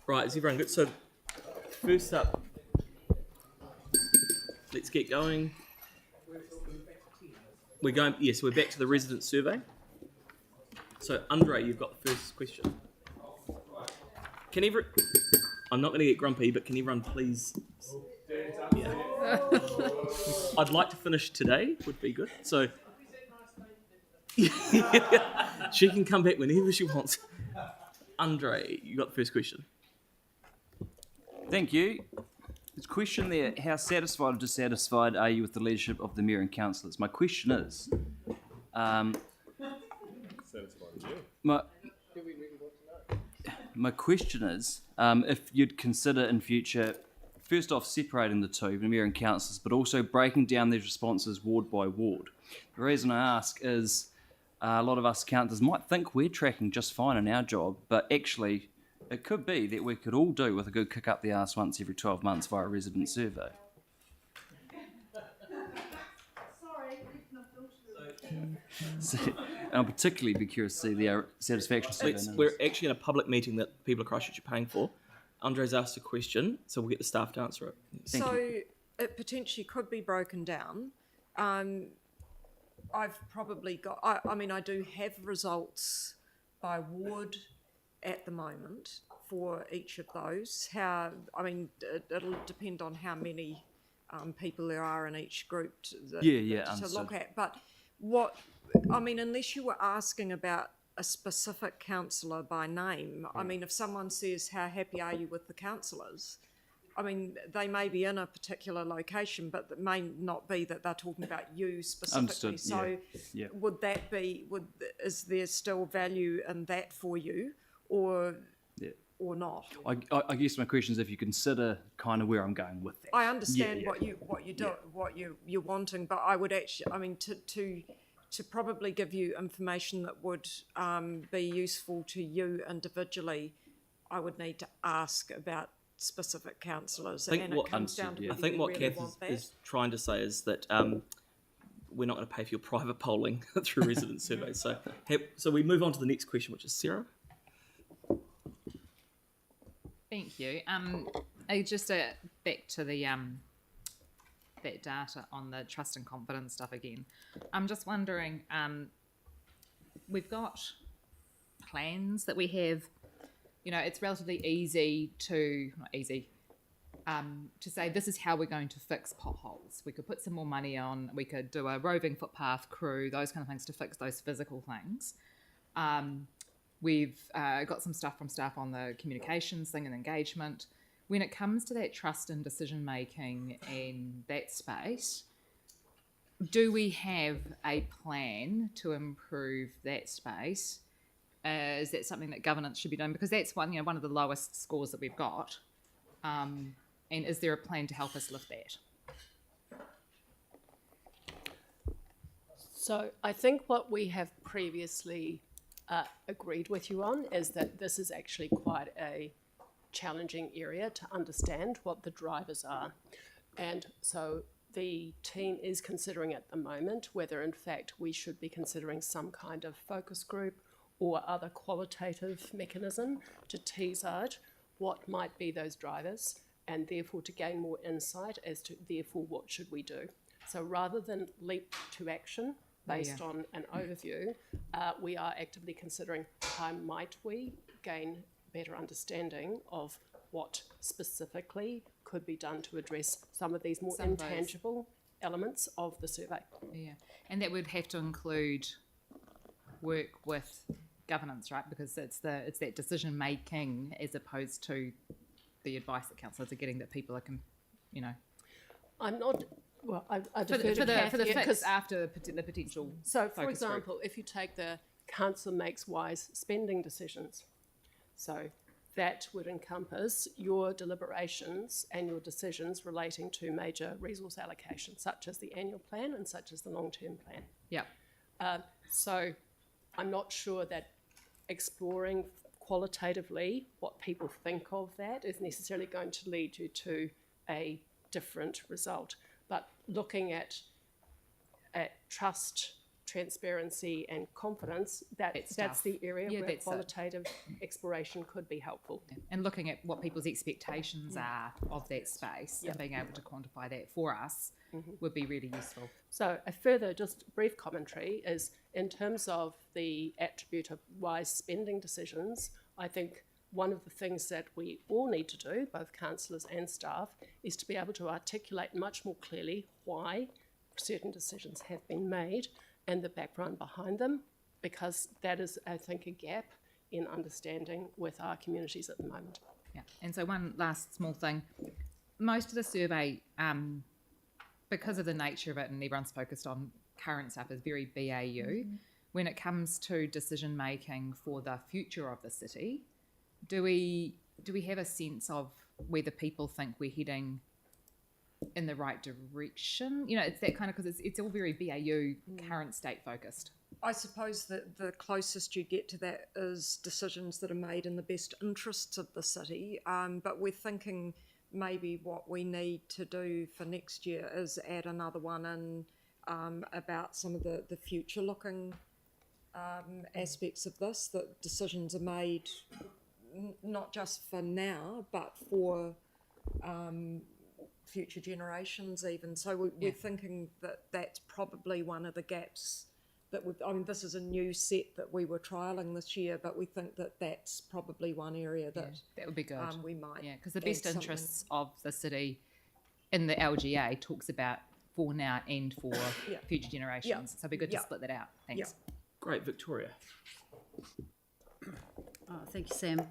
Right, is everyone good? So, first up, let's get going. We're going, yes, we're back to the resident survey. So, Andre, you've got the first question. I'm not going to get grumpy, but can everyone please... Yeah. I'd like to finish today, would be good. So, she can come back whenever she wants. Andre, you got the first question. Thank you. There's a question there. How satisfied or dissatisfied are you with the leadership of the Mayor and Councillors? My question is... My question is, if you'd consider in future, first off, separating the two, the Mayor and Councillors, but also breaking down these responses ward by ward. The reason I ask is a lot of us councillors might think we're tracking just fine in our job, but actually it could be that we could all do with a good kick up the arse once every 12 months via a resident survey. So, and I'll particularly be curious to see the satisfaction survey. We're actually in a public meeting that people across Christchurch are paying for. Andre's asked a question, so we'll get the staff to answer it. Thank you. It potentially could be broken down. I've probably got, I do have results by ward at the moment for each of those. It'll depend on how many people there are in each group to look at. But unless you were asking about a specific councillor by name, if someone says, how happy are you with the councillors? They may be in a particular location, but it may not be that they're talking about you specifically. Understood. So would that be, is there still value in that for you or not? I guess my question is if you consider kind of where I'm going with that. I understand what you do, what you're wanting, but I would actually, to probably give you information that would be useful to you individually, I would need to ask about specific councillors, and it comes down to I think what really Kath is trying to say is that we're not going to pay for your private polling through resident surveys. So we move on to the next question, which is Sarah. Thank you. Just back to the that data on the trust and confidence stuff again. I'm just wondering, we've got plans that we have. It's relatively easy to say this is how we're going to fix potholes. We could put some more money on, we could do a roving footpath crew, those kind of things to fix those physical things. We've got some stuff from staff on the communications thing and engagement. When it comes to that trust and decision making in that space, do we have a plan to improve that space? Is that something that governance should be doing? Because that's one of the lowest scores that we've got. And is there a plan to help us lift that? So I think what we have previously agreed with you on is that this is actually quite a challenging area to understand what the drivers are. And so the team is considering at the moment whether in fact we should be considering some kind of focus group or other qualitative mechanism to tease out what might be those drivers and therefore to gain more insight as to therefore what should we do. So rather than leap to action based on an overview, we are actively considering how might we gain better understanding of what specifically could be done to address some of these more intangible elements of the survey. Yeah, and that would have to include work with governance, right? Because it's that decision making as opposed to the advice that councillors are getting that people are, I'm not. Well, I for defer to the Kathy, fix after the potential. So, for focus example, group. if you take the council makes wise spending decisions, so that would encompass your deliberations and your decisions relating to major resource allocations, such as the annual plan and such as the long-term plan. Yeah. So I'm not sure that exploring qualitatively what people think of that is necessarily going to lead you to a different result. But looking at trust transparency and confidence, that's stuff. the area Yeah, where that's it. qualitative exploration could be helpful. And looking at what people's expectations are of that space and being able to quantify that for us would be really useful. So a further just brief commentary is in terms of the attribute of wise spending decisions, I think one of the things that we all need to do, both councillors and staff, is to be able to articulate much more clearly why certain decisions have been made and the background behind them, because that is, I think, a gap in understanding with our communities at the moment. Yeah. And so one last small thing. Most of the survey, because of the nature of it and everyone's focused on current stuff, is very BAU. When it comes to decision making for the future of the city, do we have a sense of whether people think we're heading in the right direction? You know, it's that kind of, because it's all very BAU, current state focused. I suppose that the closest you get to that is decisions that are made in the best interests of the city. But we're thinking maybe what we need to do for next year is add another one in about some of the future-looking aspects of this, that decisions are made not just for now, but for future generations even. So we're thinking that that's probably one of the gaps that this is a new set that we were trialling this year, but we think that that's probably one area that that would be good. We might. Yeah, because the best interests of the city in the LGA talks about for now and for future generations. So it'd be good to split that out. Thanks. Yeah. Great, Victoria. Thank you, Sam.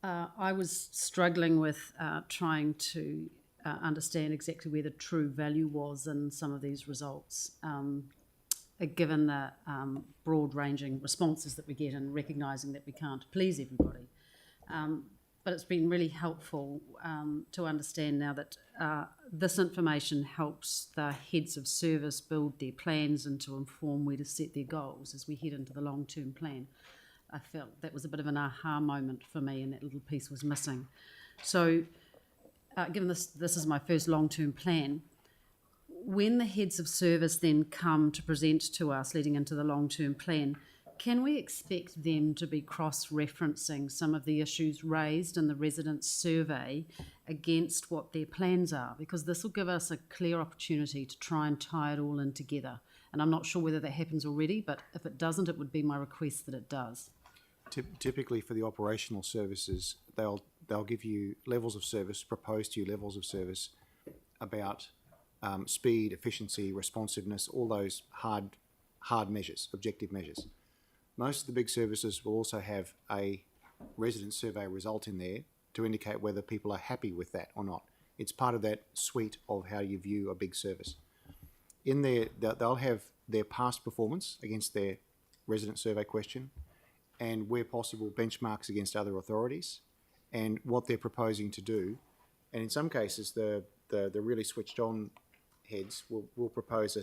I was struggling with trying to understand exactly where the true value was in some of these results, given the broad-ranging responses that we get and recognising that we can't please everybody. But it's been really helpful to understand now that this information helps the heads of service build their plans and to inform where to set their goals as we head into the long-term plan. I felt that was a bit of an aha moment for me, and that little piece was missing. So, given this is my first long-term plan, when the heads of service then come to present to us leading into the long-term plan, can we expect them to be cross-referencing some of the issues raised in the residents' survey against what their plans are? Because this will give us a clear opportunity to try and tie it all in together. And I'm not sure whether that happens already, but if it doesn't, it would be my request that it does. Typically for the operational services, they'll give you levels of service, propose to you levels of service about speed, efficiency, responsiveness, all those hard measures, objective measures. Most of the big services will also have a resident survey result in there to indicate whether people are happy with that or not. It's part of that suite of how you view a big service. In there, they'll have their past performance against their resident survey question, and where possible benchmarks against other authorities, and what they're proposing to do. And in some cases, the really switched on heads will propose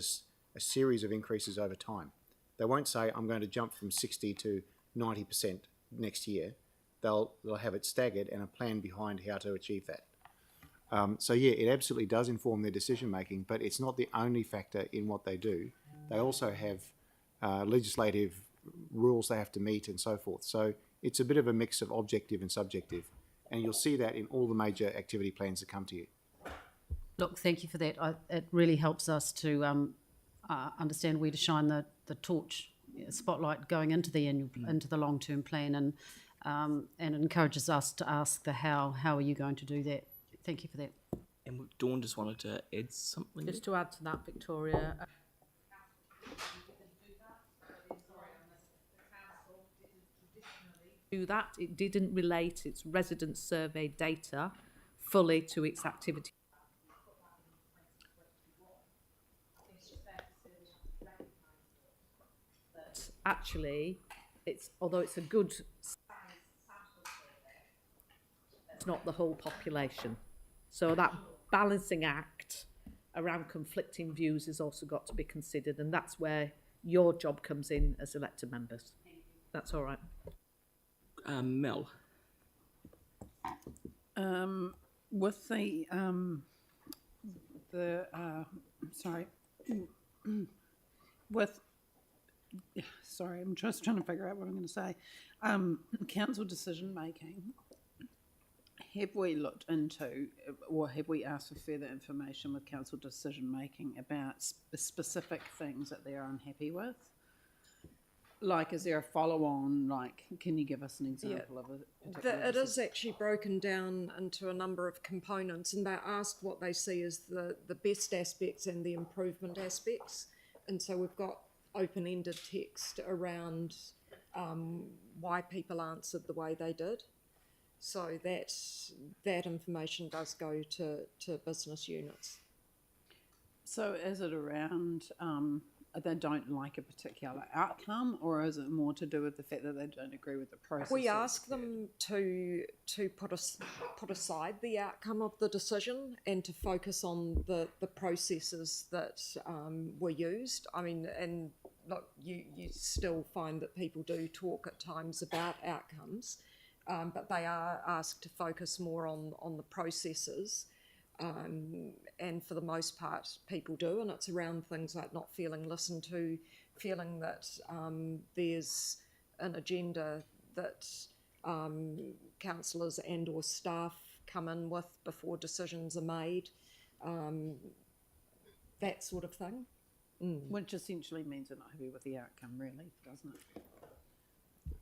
a series of increases over time. They won't say, I'm going to jump from 60 to 90% next year. They'll have it staggered and a plan behind how to achieve that. So yeah, it absolutely does inform their decision making, but it's not the only factor in what they do. They also have legislative rules they have to meet and so forth. So it's a bit of a mix of objective and subjective, and you'll see that in all the major activity plans that come to you. Look, thank you for that. It really helps us to understand where to shine the torch, spotlight going into the into the long-term plan, and encourages us to ask the how. How are you going to do that? Thank you for that. And Dawn just wanted to add something. Just to add to that, Victoria. Do that. It didn't relate its resident survey data fully to its activity. But actually, although it's a good, it's not the whole population. So that balancing act around conflicting views has also got to be considered, and that's where your job comes in as elected members. That's all right. Mel. With with, sorry, I'm just trying to figure out what I'm going to say. Council decision making. Have we looked into, or have we asked for further information with council decision making about specific things that they're unhappy with? Like, is there a follow-on? Like, can you give us an example of a particular? It is actually broken down into a number of components, and they're asked what they see as the best aspects and the improvement aspects. And so we've got open-ended text around why people answered the way they did. So that information does go to business units. So is it around they don't like a particular outcome, or is it more to do with the fact that they don't agree with the process? We ask them to put aside the outcome of the decision and to focus on the processes that were used. I mean, and look, you still find that people do talk at times about outcomes, but they are asked to focus more on the processes. And for the most part, people do, and it's around things like not feeling listened to, feeling that there's an agenda that councillors and or staff come in with before decisions are made, that sort of thing. Which essentially means they're not happy with the outcome, really, doesn't it?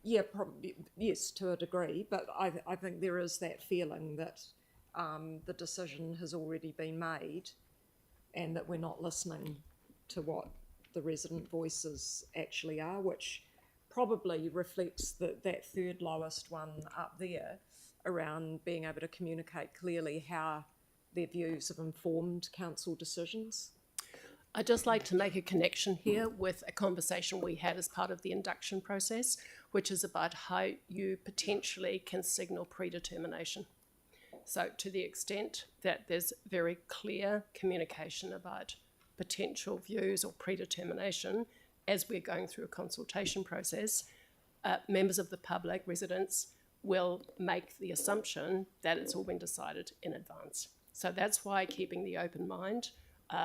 Yeah, probably, yes, to a degree, but I think there is that feeling that the decision has already been made and that we're not listening to what the resident voices actually are, which probably reflects that third lowest one up there around being able to communicate clearly how their views have informed council decisions. I'd just like to make a connection here with a conversation we had as part of the induction process, which is about how you potentially can signal predetermination. So to the extent that there's very clear communication about potential views or predetermination as we're going through a consultation process, members of the public, residents, will make the assumption that it's all been decided in advance. So that's why keeping the open mind,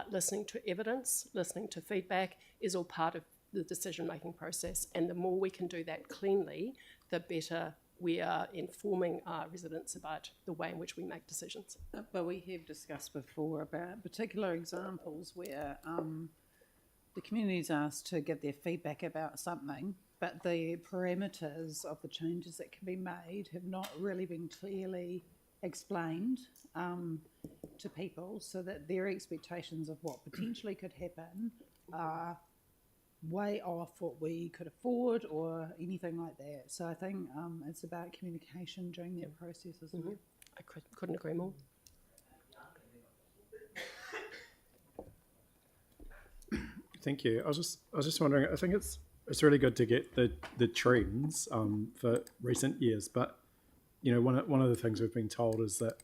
listening to evidence, listening to feedback is all part of the decision-making process. And the more we can do that cleanly, the better we are informing our residents about the way in which we make decisions. But we have discussed before about particular examples where the community is asked to give their feedback about something, but the parameters of the changes that can be made have not really been clearly explained to people, so that their expectations of what potentially could happen are way off what we could afford or anything like that. So I think it's about communication during that process, isn't it? I couldn't agree more. Thank you. I was just wondering. I think it's really good to get the trends for recent years, but you know, one of the things we've been told is that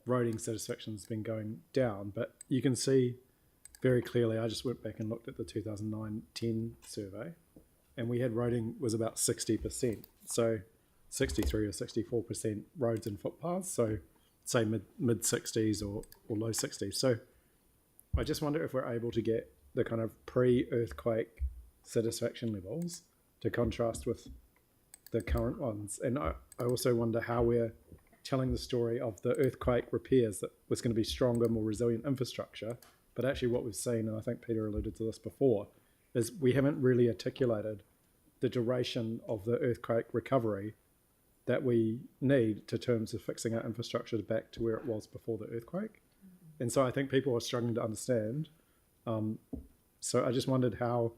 roading satisfaction has been going down, but you can see very clearly. I just went back and looked at the 2009-10 survey, and we had roading was about 60%, so 63 or 64% roads and footpaths, so say mid 60s or low 60s. So I just wonder if we're able to get the kind of pre-earthquake satisfaction levels to contrast with the current ones. And I also wonder how we're telling the story of the earthquake repairs, that was going to be stronger, more resilient infrastructure. But actually what we've seen, and I think Peter alluded to this before, is we haven't really articulated the duration of the earthquake recovery that we need to terms of fixing our infrastructure back to where it was before the earthquake. And so I think people are struggling to understand. So I just wondered how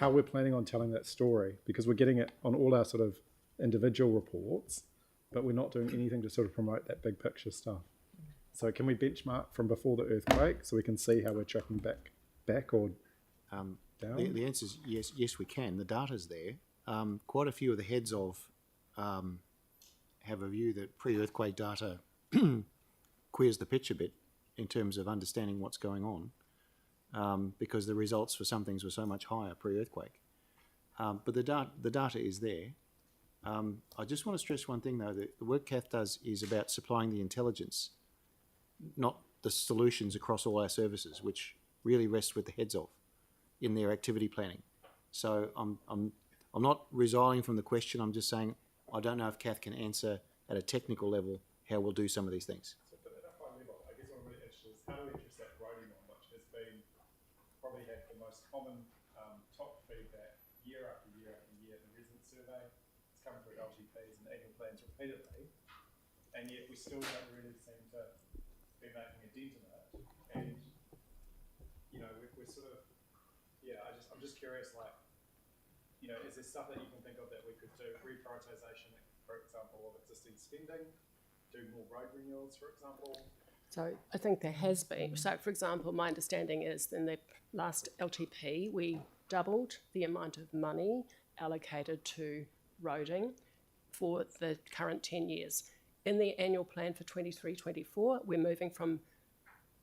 we're planning on telling that story, because we're getting it on all our sort of individual reports, but we're not doing anything to sort of promote that big picture stuff. So can we benchmark from before the earthquake so we can see how we're tracking back or down? The answer is yes, we can. The data's there. Quite a few of the heads of have a view that pre-earthquake data queers the pitch a bit in terms of understanding what's going on, because the results for some things were so much higher pre-earthquake. But the data is there. I just want to stress one thing, though, that the work Kath does is about supplying the intelligence, not the solutions across all our services, which really rests with the heads of. in their activity planning. So I'm not resiling from the question. I'm just saying I don't know if Kath can answer at a technical level how we'll do some of these things. So, but at a high level, I guess what I'm really interested is how do we address that roading one, which has been probably had the most common top feedback year after year after year. The resident survey has come through LTPs and annual plans repeatedly, and yet we still don't really seem to be making a dent in it. And you know, we're sort of, yeah. I'm just curious, like, you know, is there stuff that you can think of that we could do? Reprioritisation, for example, of existing spending, do more road renewals, for example. So I think there has been. So, for example, my understanding is in the last LTP, we doubled the amount of money allocated to roading for the current 10 years. In the annual plan for 23-24, we're moving from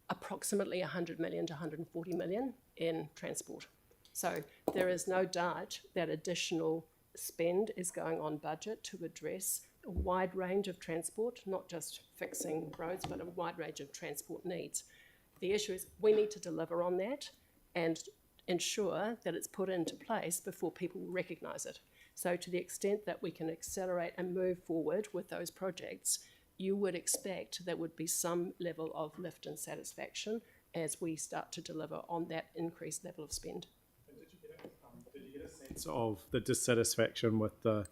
approximately 100 million to 140 million in transport. So there is no doubt that additional spend is going on budget to address a wide range of transport, not just fixing roads, but a wide range of transport needs. The issue is we need to deliver on that and ensure that it's put into place before people recognise it. So to the extent that we can accelerate and move forward with those projects, you would expect there would be some level of lift and satisfaction as we start to deliver on that increased level of spend. And did you get a sense of the dissatisfaction with the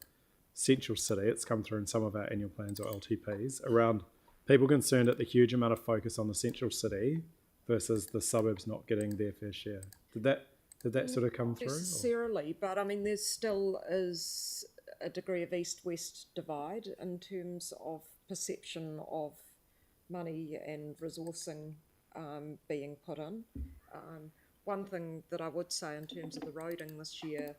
central city? It's come through in some of our annual plans or LTPs around people concerned at the huge amount of focus on the central city versus the suburbs not getting their fair share. Did that sort of come through? Necessarily, but I mean, there still is a degree of east-west divide in terms of perception of money and resourcing being put in. One thing that I would say in terms of the roading this year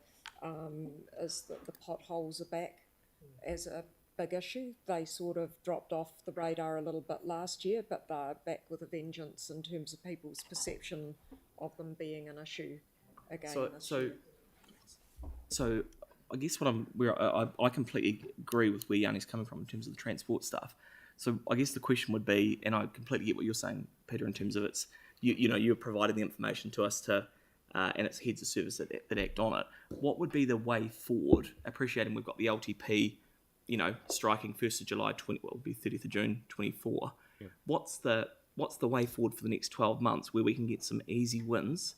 is that the potholes are back as a big issue. They sort of dropped off the radar a little bit last year, but they're back with a vengeance in terms of people's perception of them being an issue again this year. So I guess I completely agree with where Yanni's coming from in terms of the transport stuff. So I guess the question would be, and I completely get what you're saying, Peter, in terms of it's, you know, you're providing the information to us to, and it's heads of service that act on it. What would be the way forward, appreciating we've got the LTP, you know, striking 1st of July, what will be 30th of June 24. Yeah. What's the way forward for the next 12 months where we can get some easy wins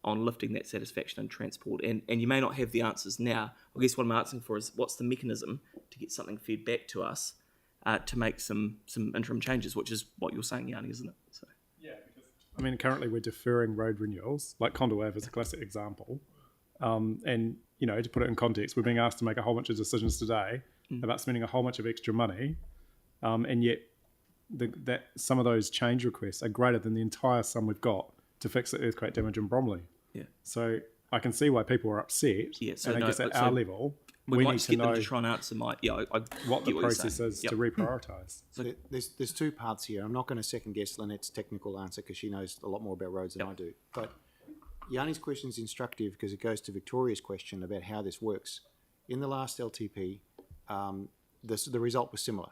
on lifting that satisfaction in transport? And you may not have the answers now. I guess what I'm asking for is what's the mechanism to get something fed back to us to make some interim changes, which is what you're saying, Yanni, isn't it? So. Yeah, because I mean, currently we're deferring road renewals, like Condo Ave is a classic example. And, you know, to put it in context, we're being asked to make a whole bunch of decisions today about spending a whole bunch of extra money, and yet that some of those change requests are greater than the entire sum we've got to fix the earthquake damage in Bromley. Yeah. So I can see why people are upset. Yeah. So and I guess at our level, we might need just to get know them to try and answer what the process is to reprioritise. So there's two parts here. I'm not going to second guess Lynette's technical answer because she knows a lot more about roads than I do. But Yanni's question is instructive because it goes to Victoria's question about how this works. In the last LTP, the result was similar.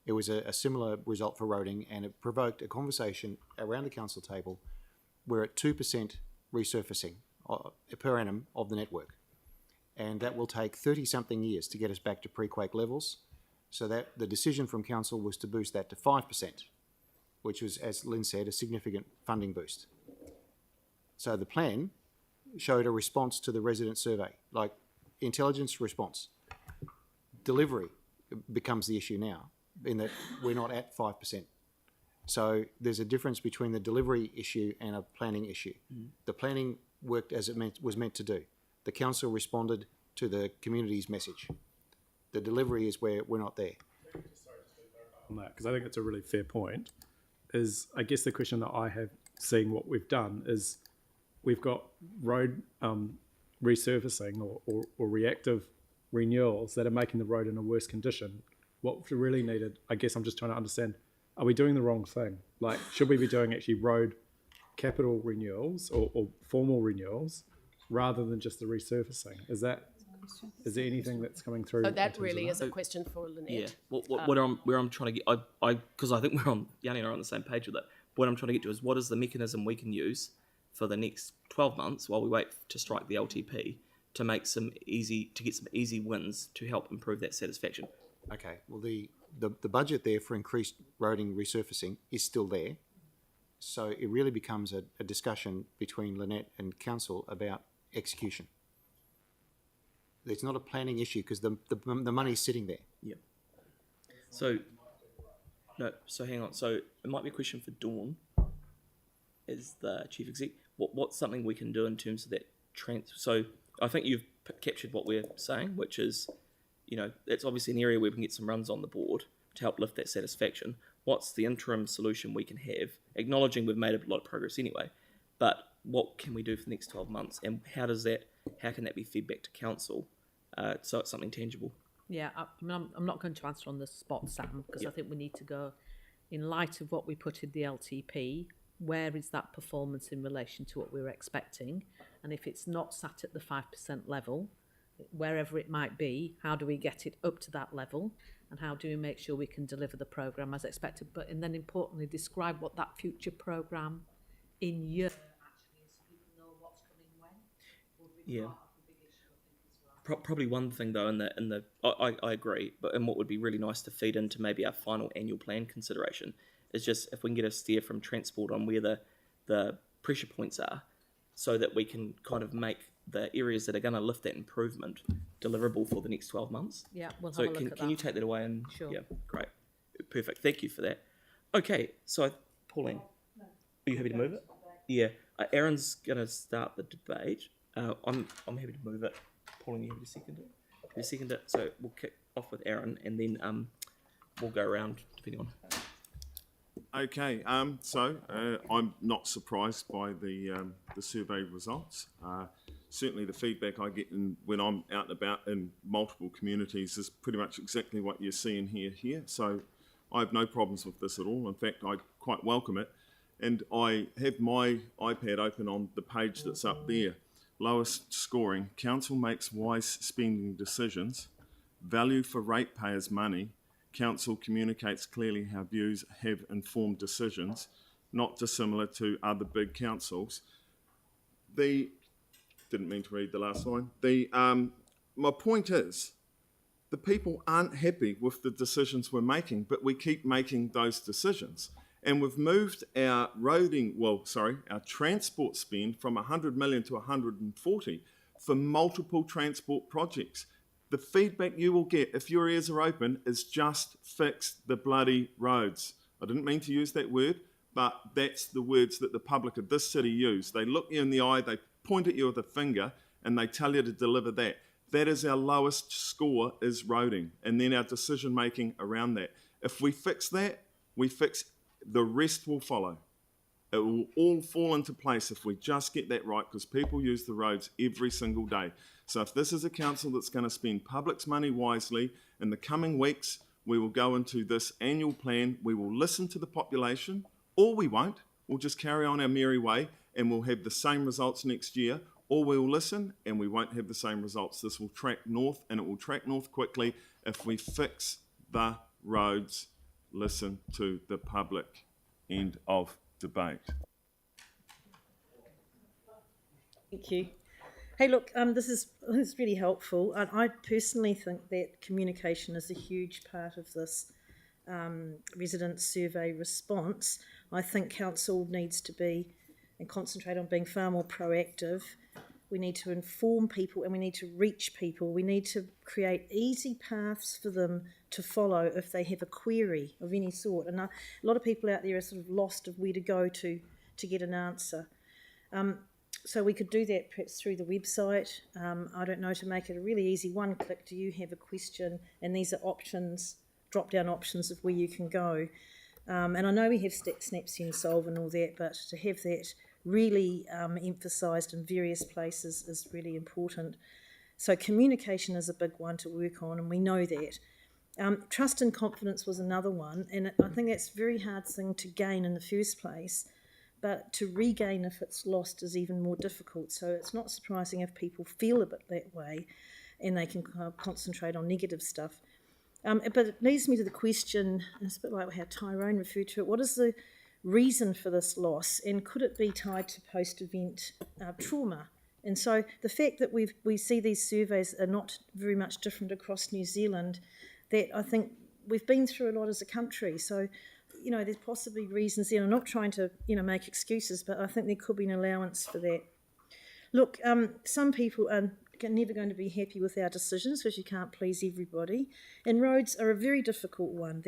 It was a similar result for roading, and it provoked a conversation around the council table. We're at 2% resurfacing per annum of the network, and that will take 30-something years to get us back to pre-quake levels. So that the decision from council was to boost that to 5%, which was, as Lynn said, a significant funding boost. So the plan showed a response to the resident survey, like intelligence response. Delivery becomes the issue now, in that we're not at 5%. So there's a difference between the delivery issue and a planning issue. The planning worked as it was meant to do. The council responded to the community's message. The delivery is where we're not there. On that, because I think it's a really fair point, is I guess the question that I have, seeing what we've done, is we've got road resurfacing or reactive renewals that are making the road in a worse condition. What we really needed, I guess I'm just trying to understand, are we doing the wrong thing? Like, should we be doing actually road capital renewals or formal renewals rather than just the resurfacing? Is there anything that's coming through? So that really is a question for Lynette. Yeah. Where I'm trying to get, because I think Yanni and I are on the same page with it. What I'm trying to get to is what is the mechanism we can use for the next 12 months while we wait to strike the LTP to get some easy wins to help improve that satisfaction. Okay, well, the budget there for increased roading resurfacing is still there. So it really becomes a discussion between Lynette and council about execution. It's not a planning issue because the money's sitting there. Yeah. So hang on. So it might be a question for Dawn as the chief exec. What's something we can do in terms of that So I think you've captured what we're saying, which is, it's obviously an area where we can get some runs on the board to help lift that satisfaction. What's the interim solution we can have, acknowledging we've made a lot of progress anyway, but what can we do for the next 12 months, and how can that be fed back to council so it's something tangible? Yeah, I'm not going to answer on the spot, Sam, because I think we need to go, in light of what we put in the LTP, where is that performance in relation to what we were expecting? And if it's not sat at the 5% level, wherever it might be, how do we get it up to that level? And how do we make sure we can deliver the programme as expected? And then importantly, describe what that future programme in year actually is, so people know what's coming when. Would be part of the big issue, I think, as well. Probably one thing though, I agree, but what would be really nice to feed into maybe our final annual plan consideration is just if we can get a steer from transport on where the pressure points are, so that we can kind of make the areas that are going to lift that improvement deliverable for the next 12 months. Yeah, we'll have So a look at that. can you take that away? And Sure. Yeah, great, perfect. Thank you for that. Okay, so Pauline, are you happy to move it? Yeah, Aaron's going to start the debate. I'm happy to move it. Pauline, you happy to second it? Happy to second it. So we'll kick off with Aaron, and then we'll go around depending on. Okay, so I'm not surprised by the survey results. Certainly the feedback I get when I'm out and about in multiple communities is pretty much exactly what you're seeing here. So I have no problems with this at all. In fact, I quite welcome it. And I have my iPad open on the page that's up there. Lowest scoring, council makes wise spending decisions, value for ratepayers' money, council communicates clearly how views have informed decisions, not dissimilar to other big councils. Didn't mean to read the last line. My point is, the people aren't happy with the decisions we're making, but we keep making those decisions. And we've moved our our transport spend from 100 million to 140 for multiple transport projects. The feedback you will get, if your ears are open, is just fix the bloody roads. I didn't mean to use that word, but that's the words that the public of this city use. They look you in the eye, they point at you with a finger, and they tell you to deliver that. That is our lowest score, is roading, and then our decision making around that. If we fix that, the rest will follow. It will all fall into place if we just get that right, because people use the roads every single day. So if this is a council that's going to spend public's money wisely, in the coming weeks, we will go into this annual plan, we will listen to the population, or we won't. We'll just carry on our merry way, and we'll have the same results next year, or we'll listen, and we won't have the same results. This will track north, and it will track north quickly if we fix the roads, listen to the public. End of debate. Thank you. Hey, look, this is really helpful. I personally think that communication is a huge part of this resident survey response. I think council needs to be and concentrate on being far more proactive. We need to inform people and we need to reach people. We need to create easy paths for them to follow if they have a query of any sort. And a lot of people out there are sort of lost of where to go to get an answer. So we could do that perhaps through the website. I don't know, to make it a really easy one click. Do you have a question? And these are options, drop down options of where you can go. And I know we have Snapsend Solve and all that, but to have that really emphasised in various places is really important. So communication is a big one to work on, and we know that. Trust and confidence was another one, and I think that's a very hard thing to gain in the first place, but to regain if it's lost is even more difficult. So it's not surprising if people feel a bit that way and they can concentrate on negative stuff. But it leads me to the question, and it's a bit like how Tyrone referred to it, what is reason for this loss, and could it be tied to post-event trauma? And so the fact that we see these surveys are not very much different across New Zealand, that I think we've been through a lot as a country. So, there's possibly reasons there. I'm not trying to, make excuses, but I think there could be an allowance for that. Look, some people are never going to be happy with our decisions because you can't please everybody. And roads are a very difficult one.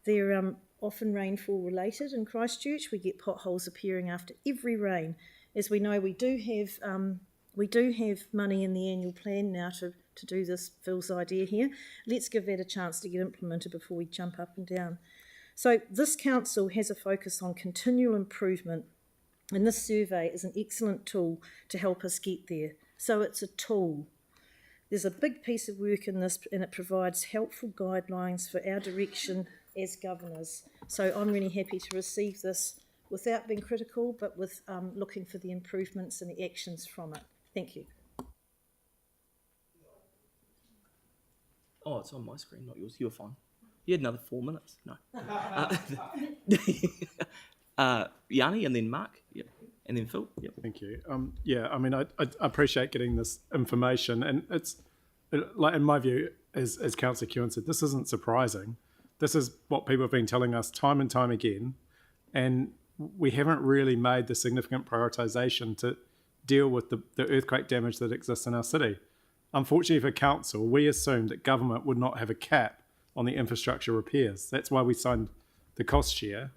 They're often rainfall related. In Christchurch, we get potholes appearing after every rain. As we know, we do have money in the annual plan now to do this, Phil's idea here. Let's give that a chance to get implemented before we jump up and down. So this council has a focus on continual improvement, and this survey is an excellent tool to help us get there. So it's a tool. There's a big piece of work in this, and it provides helpful guidelines for our direction as governors. So I'm really happy to receive this without being critical, but with looking for the improvements and the actions from it. Thank you. Oh, it's on my screen, not yours. You're fine. You had another 4 minutes. No. Yanni, and then Mark. Yep. And then Phil. Yep. Thank you. I appreciate getting this information, and it's like, in my view, as Councillor Kewen said, this isn't surprising. This is what people have been telling us time and time again, and we haven't really made the significant prioritisation to deal with the earthquake damage that exists in our city. Unfortunately for council, we assumed that government would not have a cap on the infrastructure repairs. That's why we signed the cost share.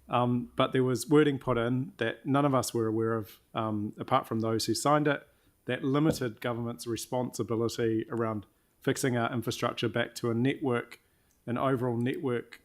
But there was wording put in that none of us were aware of, apart from those who signed it, that limited government's responsibility around fixing our infrastructure back to an overall network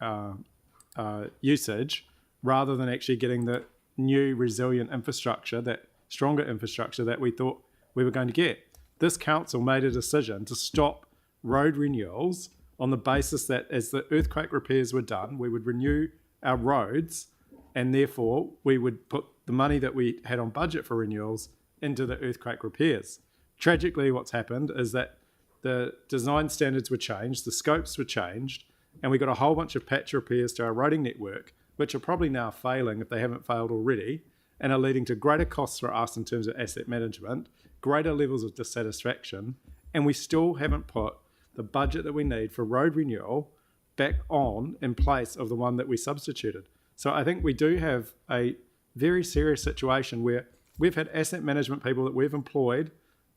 usage, rather than actually getting the new resilient infrastructure, that stronger infrastructure that we thought we were going to get. This council made a decision to stop road renewals on the basis that as the earthquake repairs were done, we would renew our roads, and therefore we would put the money that we had on budget for renewals into the earthquake repairs. Tragically, what's happened is that the design standards were changed, the scopes were changed, and we got a whole bunch of patch repairs to our roading network, which are probably now failing if they haven't failed already, and are leading to greater costs for us in terms of asset management, greater levels of dissatisfaction, and we still haven't put the budget that we need for road renewal back on in place of the one that we substituted. So I think we do have a very serious situation where we've had asset management people that we've employed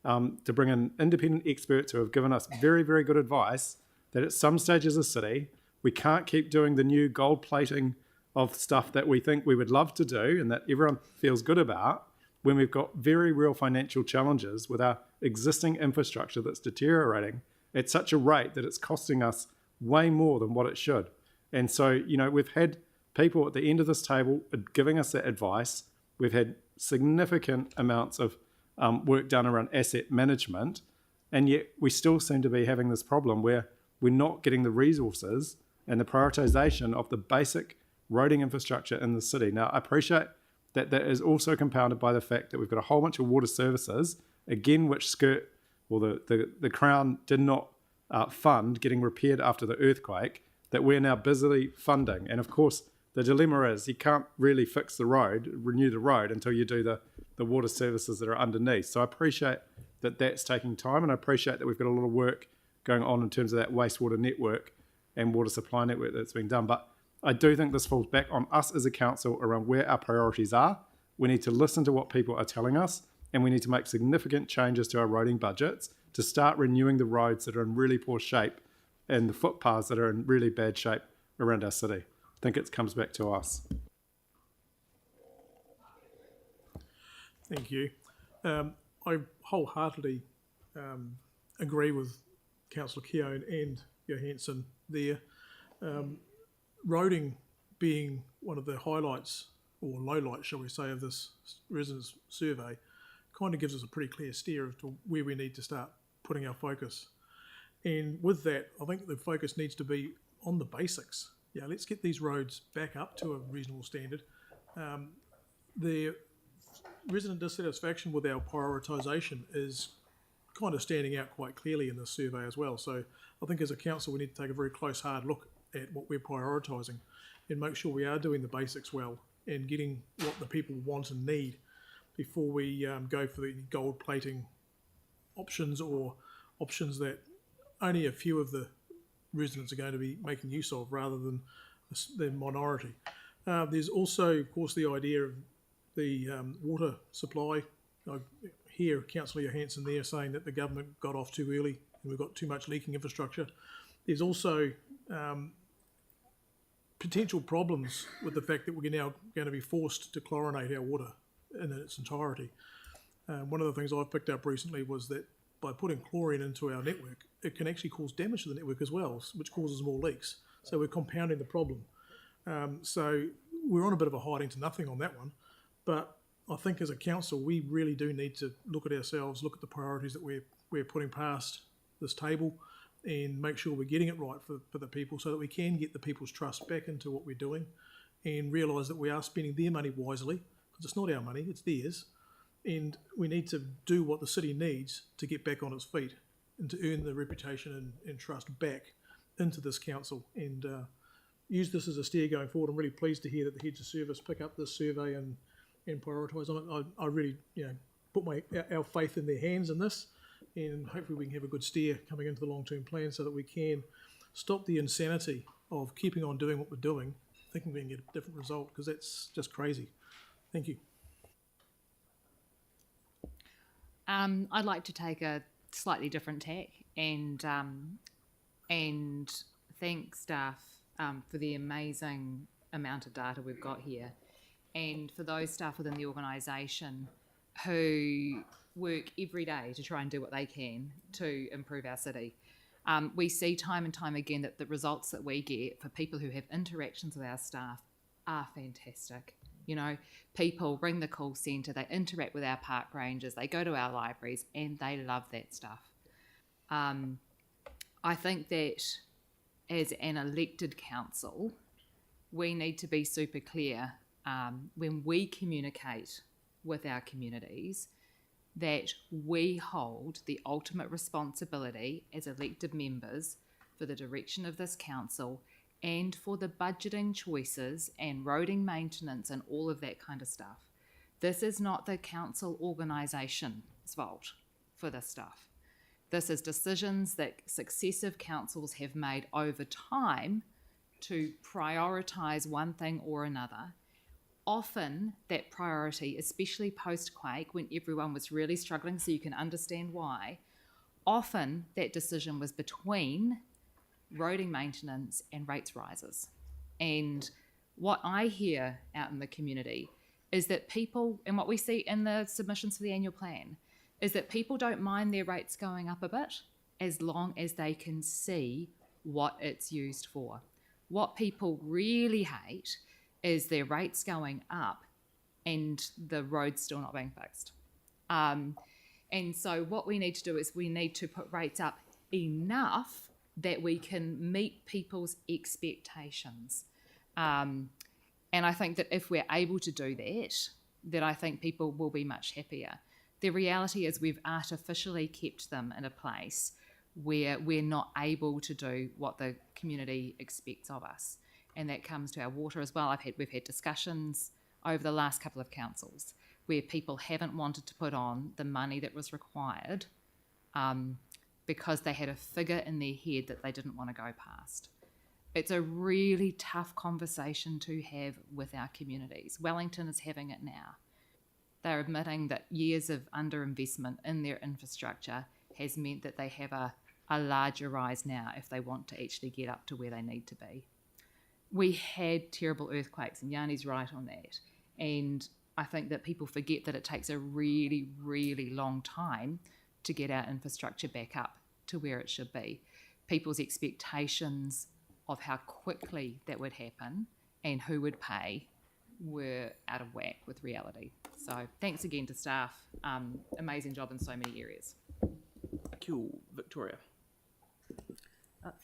to bring in independent experts who have given us very, very good advice that at some stage as a city, we can't keep doing the new gold plating of stuff that we think we would love to do and that everyone feels good about when we've got very real financial challenges with our existing infrastructure that's deteriorating at such a rate that it's costing us way more than what it should. And so, we've had people at the end of this table giving us that advice. We've had significant amounts of work done around asset management, and yet we still seem to be having this problem where we're not getting the resources and the prioritisation of the basic roading infrastructure in the city. Now, I appreciate that that is also compounded by the fact that we've got a whole bunch of water services, again, which the Crown did not fund getting repaired after the earthquake, that we're now busily funding. And of course, the dilemma is you can't really fix the road, renew the road, until you do the water services that are underneath. So I appreciate that that's taking time, and I appreciate that we've got a lot of work going on in terms of that wastewater network and water supply network that's being done. But I do think this falls back on us as a council around where our priorities are. We need to listen to what people are telling us, and we need to make significant changes to our roading budgets to start renewing the roads that are in really poor shape and the footpaths that are in really bad shape around our city. I think it comes back to us. Thank you. I wholeheartedly agree with Councillor Keown and Johansson there. Roading being one of the highlights, or lowlights, shall we say, of this residents' survey, kind of gives us a pretty clear steer as to where we need to start putting our focus. And with that, I think the focus needs to be on the basics. Yeah, let's get these roads back up to a reasonable standard. The resident dissatisfaction with our prioritisation is kind of standing out quite clearly in this survey as well. So I think as a council, we need to take a very close, hard look at what we're prioritising and make sure we are doing the basics well. and getting what the people want and need before we go for the gold plating options or options that only a few of the residents are going to be making use of rather than the minority. There's also, of course, the idea of the water supply. I hear Councillor Johansson there saying that the government got off too early and we've got too much leaking infrastructure. There's also potential problems with the fact that we're now going to be forced to chlorinate our water in its entirety. One of the things I've picked up recently was that by putting chlorine into our network, it can actually cause damage to the network as well, which causes more leaks. So we're compounding the problem. So we're on a bit of a hiding to nothing on that one. But I think as a council, we really do need to look at ourselves, look at the priorities that we're putting past this table and make sure we're getting it right for the people so that we can get the people's trust back into what we're doing and realise that we are spending their money wisely, because it's not our money, it's theirs. And we need to do what the city needs to get back on its feet and to earn the reputation and trust back into this council and use this as a steer going forward. I'm really pleased to hear that the heads of service pick up this survey and prioritise on it. I really, put our faith in their hands in this, and hopefully we can have a good steer coming into the long-term plan so that we can stop the insanity of keeping on doing what we're doing, thinking we can get a different result, because that's just crazy. Thank you. I'd like to take a slightly different tack and thank staff for the amazing amount of data we've got here, and for those staff within the organisation who work every day to try and do what they can to improve our city. We see time and time again that the results that we get for people who have interactions with our staff are fantastic. People ring the call centre, they interact with our park rangers, they go to our libraries, and they love that stuff. I think that as an elected council, we need to be super clear when we communicate with our communities that we hold the ultimate responsibility as elected members for the direction of this council and for the budgeting choices and roading maintenance and all of that kind of stuff. This is not the council organisation's fault for this stuff. This is decisions that successive councils have made over time to prioritise one thing or another. Often that priority, especially post-quake when everyone was really struggling, so you can understand why, often that decision was between roading maintenance and rates rises. And what I hear out in the community is that people, and what we see in the submissions for the annual plan, is that people don't mind their rates going up a bit as long as they can see what it's used for. What people really hate is their rates going up and the road's still not being fixed. And so what we need to do is we need to put rates up enough that we can meet people's expectations. And I think that if we're able to do that, then I think people will be much happier. The reality is we've artificially kept them in a place where we're not able to do what the community expects of us. And that comes to our water as well. We've had discussions over the last couple of councils where people haven't wanted to put on the money that was required because they had a figure in their head that they didn't want to go past. It's a really tough conversation to have with our communities. Wellington is having it now. They're admitting that years of underinvestment in their infrastructure has meant that they have a larger rise now if they want to actually get up to where they need to be. We had terrible earthquakes, and Yanni's right on that. And I think that people forget that it takes a really, really long time to get our infrastructure back up to where it should be. People's expectations of how quickly that would happen and who would pay were out of whack with reality. So thanks again to staff. Amazing job in so many areas. Cool. Victoria.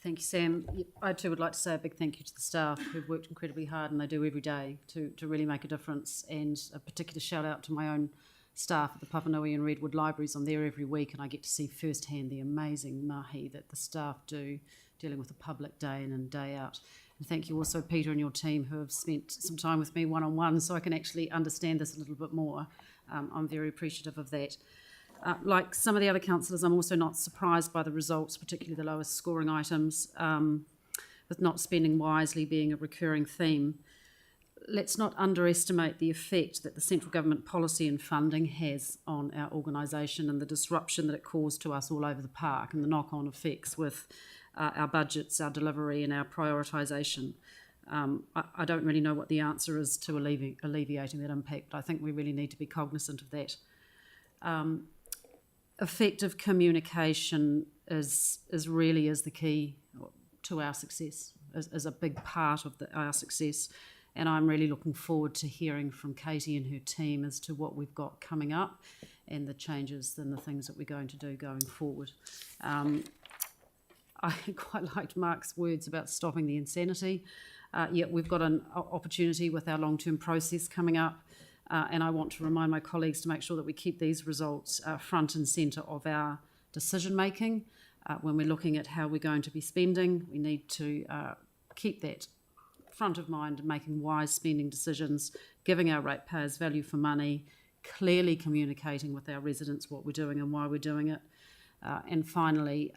Thank you, Sam. I too would like to say a big thank you to the staff who've worked incredibly hard, and they do every day to really make a difference. And a particular shout out to my own staff at the Papanui and Redwood Libraries. I'm there every week and I get to see firsthand the amazing mahi that the staff do dealing with the public day in and day out. And thank you also, Peter, and your team who have spent some time with me one-on-one so I can actually understand this a little bit more. I'm very appreciative of that. Like some of the other councillors, I'm also not surprised by the results, particularly the lowest scoring items, with not spending wisely being a recurring theme. Let's not underestimate the effect that the central government policy and funding has on our organisation and the disruption that it caused to us all over the park and the knock-on effects with our budgets, our delivery and our prioritisation. I don't really know what the answer is to alleviating that impact, but I think we really need to be cognisant of that. Effective communication is the key to our success, is a big part of our success. And I'm really looking forward to hearing from Katie and her team as to what we've got coming up and the changes and the things that we're going to do going forward. I quite liked Mark's words about stopping the insanity. Yet we've got an opportunity with our long-term process coming up, and I want to remind my colleagues to make sure that we keep these results front and centre of our decision-making. When we're looking at how we're going to be spending, we need to keep that front of mind, making wise spending decisions, giving our ratepayers value for money, clearly communicating with our residents what we're doing and why we're doing it. And finally,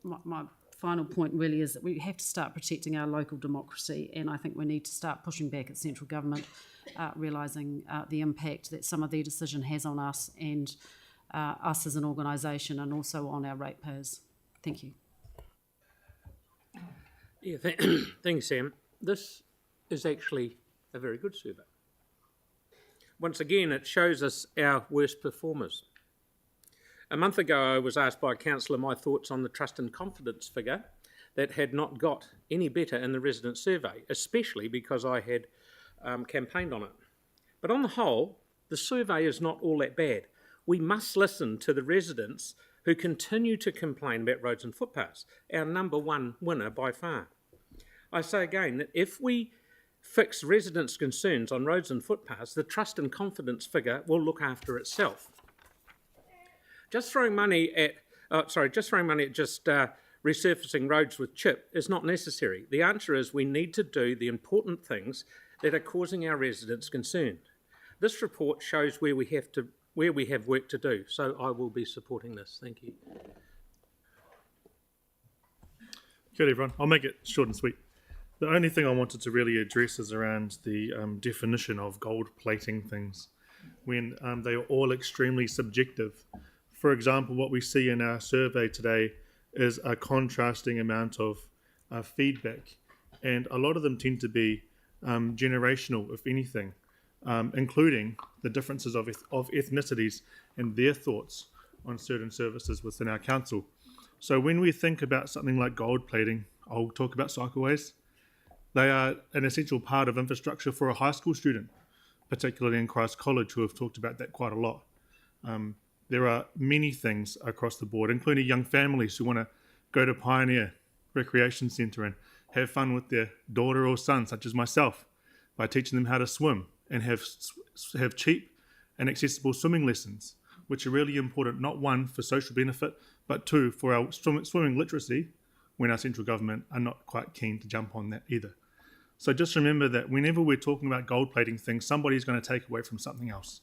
my final point really is that we have to start protecting our local democracy, and I think we need to start pushing back at central government, realising the impact that some of their decision has on us and us as an organisation and also on our ratepayers. Thank you. Yeah, thanks, Sam. This is actually a very good survey. Once again, it shows us our worst performers. A month ago, I was asked by a councillor my thoughts on the trust and confidence figure that had not got any better in the resident survey, especially because I had campaigned on it. But on the whole, the survey is not all that bad. We must listen to the residents who continue to complain about roads and footpaths, our number one winner by far. I say again that if we fix residents' concerns on roads and footpaths, the trust and confidence figure will look after itself. Just throwing money at resurfacing roads with chip is not necessary. The answer is we need to do the important things that are causing our residents concern. This report shows where we have work to do, so I will be supporting this. Thank you. Good, everyone. I'll make it short and sweet. The only thing I wanted to really address is around the definition of gold plating things, when they are all extremely subjective. For example, what we see in our survey today is a contrasting amount of feedback, and a lot of them tend to be generational, if anything, including the differences of ethnicities and their thoughts on certain services within our council. So when we think about something like gold plating, I'll talk about cycleways. They are an essential part of infrastructure for a high school student, particularly in Christ College, who have talked about that quite a lot. There are many things across the board, including young families who want to go to Pioneer Recreation Centre and have fun with their daughter or son, such as myself, by teaching them how to swim and have cheap and accessible swimming lessons, which are really important, not one, for social benefit, but two, for our swimming literacy, when our central government are not quite keen to jump on that either. So just remember that whenever we're talking about gold plating things, somebody's going to take away from something else.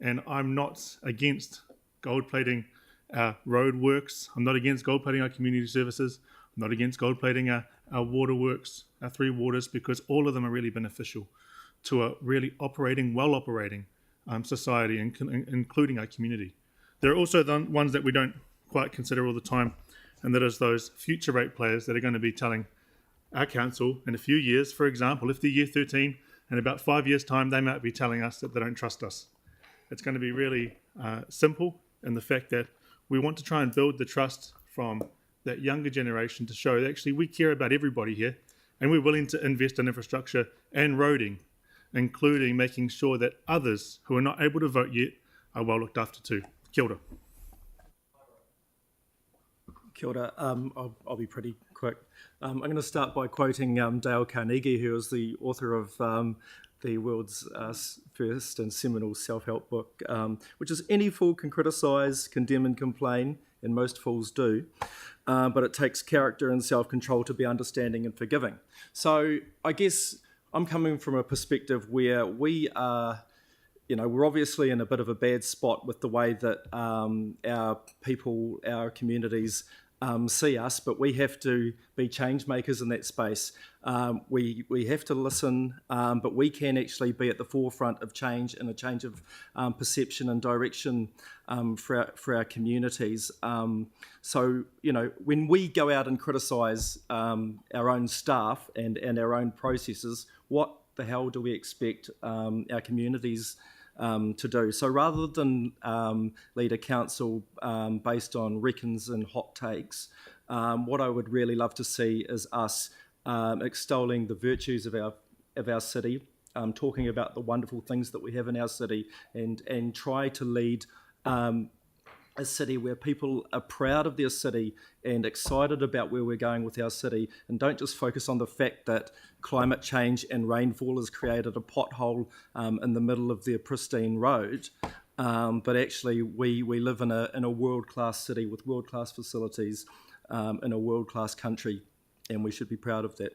And I'm not against gold plating our road works. I'm not against gold plating our community services. I'm not against gold plating our water works, our three waters, because all of them are really beneficial to a really well operating society, including our community. There are also the ones that we don't quite consider all the time, and that is those future rate players that are going to be telling our council in a few years, for example, if they're year 13, in about 5 years' time, they might be telling us that they don't trust us. It's going to be really simple in the fact that we want to try and build the trust from that younger generation to show that actually we care about everybody here and we're willing to invest in infrastructure and roading, including making sure that others who are not able to vote yet are well looked after too. Kia ora. Kia ora. I'll be pretty quick. I'm going to start by quoting Dale Carnegie, who is the author of the world's first and seminal self-help book, which is any fool can criticise, condemn and complain, and most fools do. but it takes character and self-control to be understanding and forgiving. So I guess I'm coming from a perspective where we are, we're obviously in a bit of a bad spot with the way that our people, our communities see us, but we have to be change makers in that space. We have to listen, but we can actually be at the forefront of change and a change of perception and direction for our communities. So, when we go out and criticise our own staff and our own processes, what the hell do we expect our communities to do? So rather than lead a council based on reckons and hot takes, what I would really love to see is us extolling the virtues of our city, talking about the wonderful things that we have in our city, and try to lead a city where people are proud of their city and excited about where we're going with our city, and don't just focus on the fact that climate change and rainfall has created a pothole in the middle of their pristine road, but actually we live in a world-class city with world-class facilities in a world-class country, and we should be proud of that.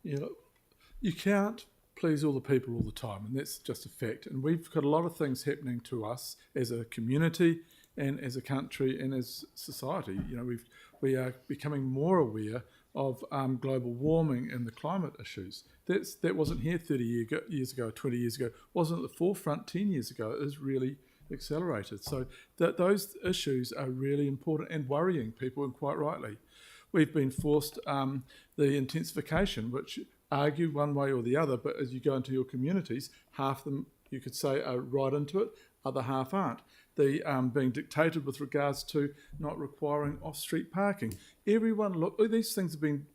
You can't please all the people all the time, and that's just a fact. And we've got a lot of things happening to us as a community and as a country and as society. We are becoming more aware of global warming and the climate issues. That wasn't here 30 years ago, 20 years ago, wasn't at the forefront 10 years ago. It has really accelerated. So those issues are really important and worrying people, and quite rightly. We've been forced the intensification, which argue one way or the other, but as you go into your communities, half of them, you could say, are right into it, other half aren't. The being dictated with regards to not requiring off-street parking. Everyone, look, these things have been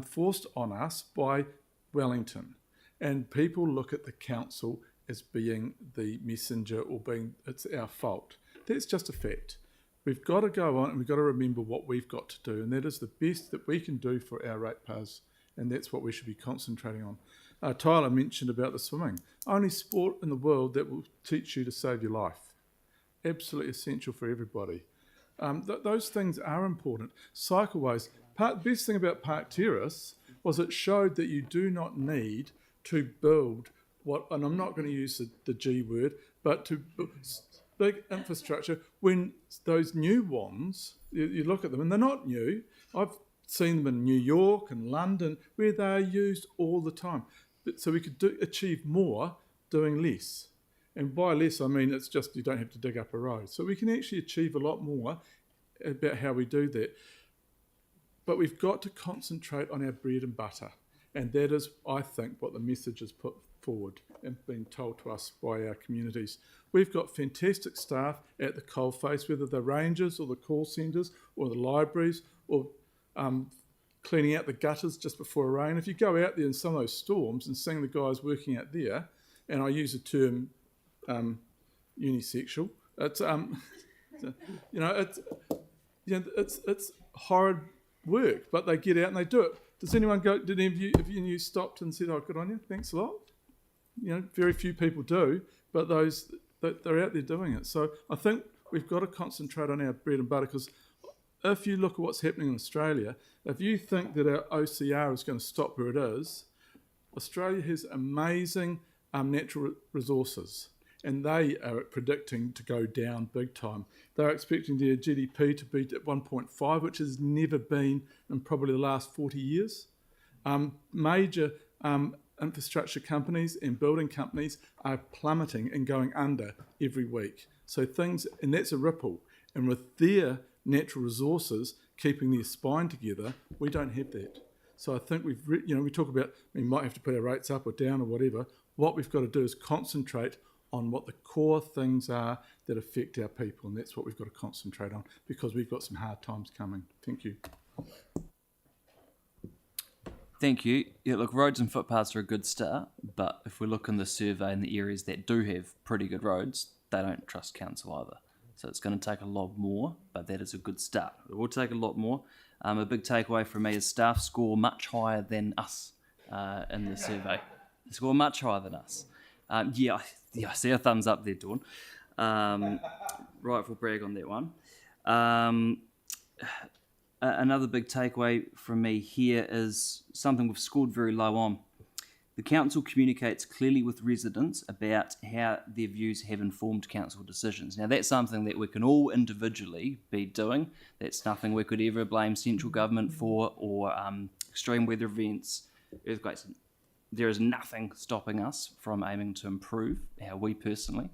forced on us by Wellington, and people look at the council as being the messenger or being, it's our fault. That's just a fact. We've got to go on and we've got to remember what we've got to do, and that is the best that we can do for our ratepayers. And that's what we should be concentrating on. Tyler mentioned about the swimming. Only sport in the world that will teach you to save your life. Absolutely essential for everybody. Those things are important. Cycleways. The best thing about Park Terrace was it showed that you do not need to build what, and I'm not going to use the G word, but to big infrastructure when those new ones, you look at them and they're not new. I've seen them in New York and London where they are used all the time. So we could achieve more doing less. And by less, I mean it's just you don't have to dig up a road. So we can actually achieve a lot more about how we do that. But we've got to concentrate on our bread and butter. And that is, I think, what the message is put forward and being told to us by our communities. We've got fantastic staff at the coalface, whether they're rangers or the call centres or the libraries or cleaning out the gutters just before a rain. If you go out there in some of those storms and seeing the guys working out there, and I use the term unisexual, it's horrid work, but they get out and they do it. Does anyone go? Did any of you stopped and said, "Oh, good on you, thanks a lot"? Very few people do, but they're out there doing it. So I think we've got to concentrate on our bread and butter, because if you look at what's happening in Australia, if you think that our OCR is going to stop where it is, Australia has amazing natural resources, and they are predicting to go down big time. They're expecting their GDP to be at 1.5, which has never been in probably the last 40 years. Major infrastructure companies and building companies are plummeting and going under every week. So and that's a ripple. And with their natural resources keeping their spine together, we don't have that. So I think we talk about we might have to put our rates up or down or whatever. What we've got to do is concentrate on what the core things are that affect our people, and that's what we've got to concentrate on, because we've got some hard times coming. Thank you. Thank you. Yeah, look, roads and footpaths are a good start, but if we look in the survey in the areas that do have pretty good roads, they don't trust council either. So it's going to take a lot more, but that is a good start. It will take a lot more. A big takeaway from me is staff score much higher than us in the survey. They score much higher than us. I see a thumbs up there, Dawn. Rightful brag on that one. Another big takeaway from me here is something we've scored very low on. The council communicates clearly with residents about how their views have informed council decisions. Now, that's something that we can all individually be doing. That's nothing we could ever blame central government for, or extreme weather events, earthquakes. There is nothing stopping us from aiming to improve how we personally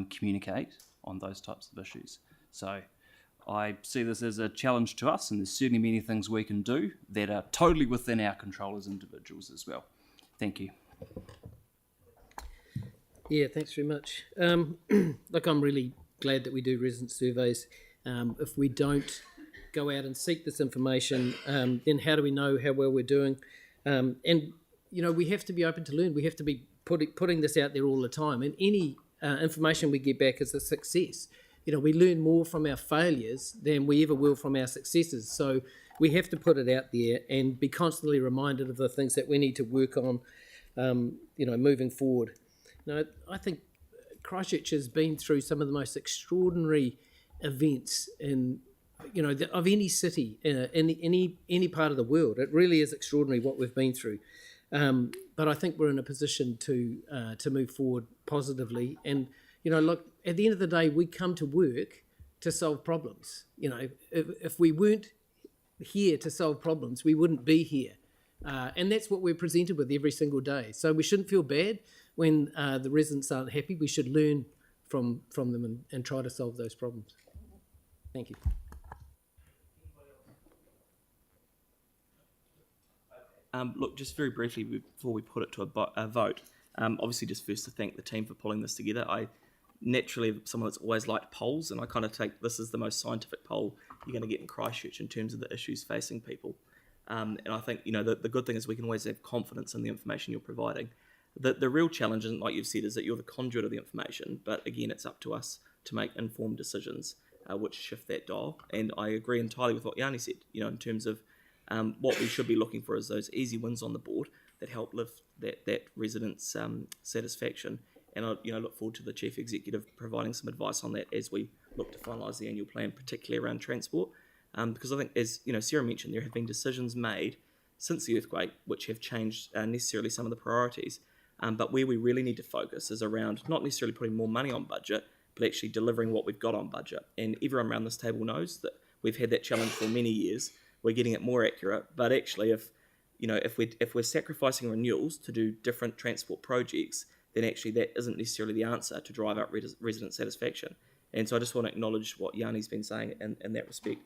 communicate on those types of issues. So I see this as a challenge to us, and there's certainly many things we can do that are totally within our control as individuals as well. Thank you. Yeah, thanks very much. Look, I'm really glad that we do resident surveys. If we don't go out and seek this information, then how do we know how well we're doing? And, you know, we have to be open to learn. We have to be putting this out there all the time. And any information we get back is a success. You know, we learn more from our failures than we ever will from our successes. So we have to put it out there and be constantly reminded of the things that we need to work on, you know, moving forward. You know, I think Christchurch has been through some of the most extraordinary events in, you know, of any city in any part of the world. It really is extraordinary what we've been through. But I think we're in a position to move forward positively. And, you know, look, at the end of the day, we come to work to solve problems. You know, if we weren't here to solve problems, we wouldn't be here. And that's what we're presented with every single day. So we shouldn't feel bad when the residents aren't happy. We should learn from them and try to solve those problems. Thank you. Look, just very briefly before we put it to a vote, obviously just first to thank the team for pulling this together. I naturally am someone that's always liked polls, and I kind of take this as the most scientific poll you're going to get in Christchurch in terms of the issues facing people. And I think, you know, the good thing is we can always have confidence in the information you're providing. The real challenge, and like you've said, is that you're the conduit of the information, but again, it's up to us to make informed decisions which shift that dial. And I agree entirely with what Yanni said, you know, in terms of what we should be looking for is those easy wins on the board that help lift that residents' satisfaction. And I, you know, look forward to the Chief Executive providing some advice on that as we look to finalise the annual plan, particularly around transport. Because I think, as you know, Sarah mentioned, there have been decisions made since the earthquake which have changed necessarily some of the priorities. But where we really need to focus is around not necessarily putting more money on budget, but actually delivering what we've got on budget. And everyone around this table knows that we've had that challenge for many years. We're getting it more accurate, but actually, if we're sacrificing renewals to do different transport projects, then actually that isn't necessarily the answer to drive up resident satisfaction. And so I just want to acknowledge what Yanni's been saying in that respect.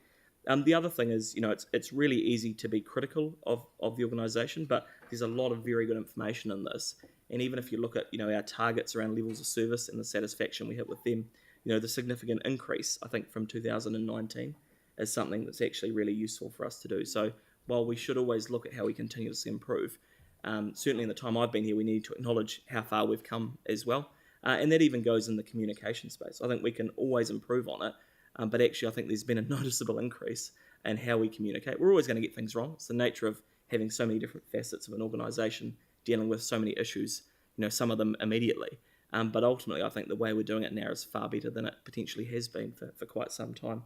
The other thing is, you know, it's really easy to be critical of the organisation, but there's a lot of very good information in this. And even if you look at, you know, our targets around levels of service and the satisfaction we hit with them, you know, the significant increase, I think, from 2019 is something that's actually really useful for us to do. So while we should always look at how we continuously improve, certainly in the time I've been here, we need to acknowledge how far we've come as well. And that even goes in the communication space. I think we can always improve on it, but actually I think there's been a noticeable increase in how we communicate. We're always going to get things wrong. It's the nature of having so many different facets of an organisation dealing with so many issues, you know, some of them immediately. But ultimately, I think the way we're doing it now is far better than it potentially has been for quite some time.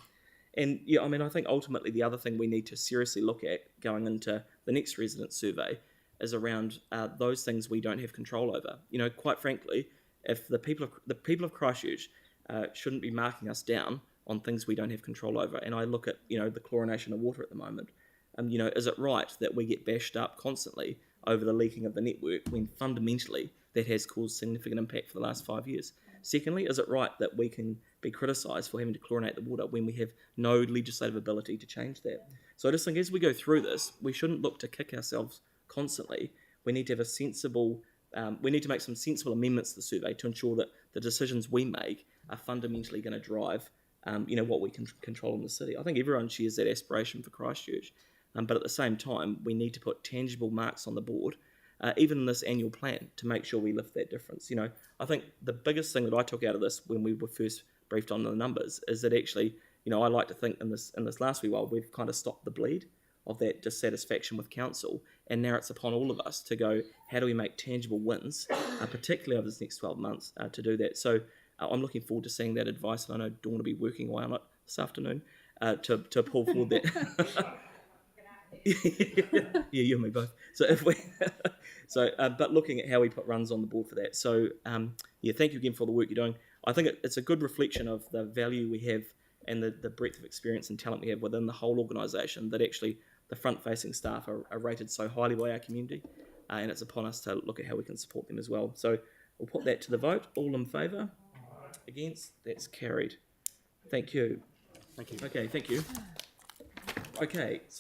And yeah, I mean, I think ultimately the other thing we need to seriously look at going into the next resident survey is around those things we don't have control over. You know, quite frankly, if the people of Christchurch shouldn't be marking us down on things we don't have control over. And I look at, you know, the chlorination of water at the moment. You know, is it right that we get bashed up constantly over the leaking of the network when fundamentally that has caused significant impact for the last 5 years? Secondly, is it right that we can be criticised for having to chlorinate the water when we have no legislative ability to change that? So I just think as we go through this, we shouldn't look to kick ourselves constantly. We need to have a sensible, we need to make some sensible amendments to the survey to ensure that the decisions we make are fundamentally going to drive, you know, what we can control in the city. I think everyone shares that aspiration for Christchurch, but at the same time, we need to put tangible marks on the board, even in this annual plan, to make sure we lift that difference. You know, I think the biggest thing that I took out of this when we were first briefed on the numbers is that actually, you know, I like to think in this last wee while we've kind of stopped the bleed of that dissatisfaction with council, and now it's upon all of us to go, how do we make tangible wins, particularly over this next 12 months, to do that. So I'm looking forward to seeing that advice, and I know Dawn will be working away on it this afternoon to pull forward that. Yeah, you and me both. So if we, but looking at how we put runs on the board for that. So yeah, thank you again for the work you're doing. I think it's a good reflection of the value we have and the breadth of experience and talent we have within the whole organisation, that actually the front-facing staff are rated so highly by our community, and it's upon us to look at how we can support them as well. So we'll put that to the vote. All in favour? Against? That's carried. Thank you. Thank you. Okay, thank you. Okay, so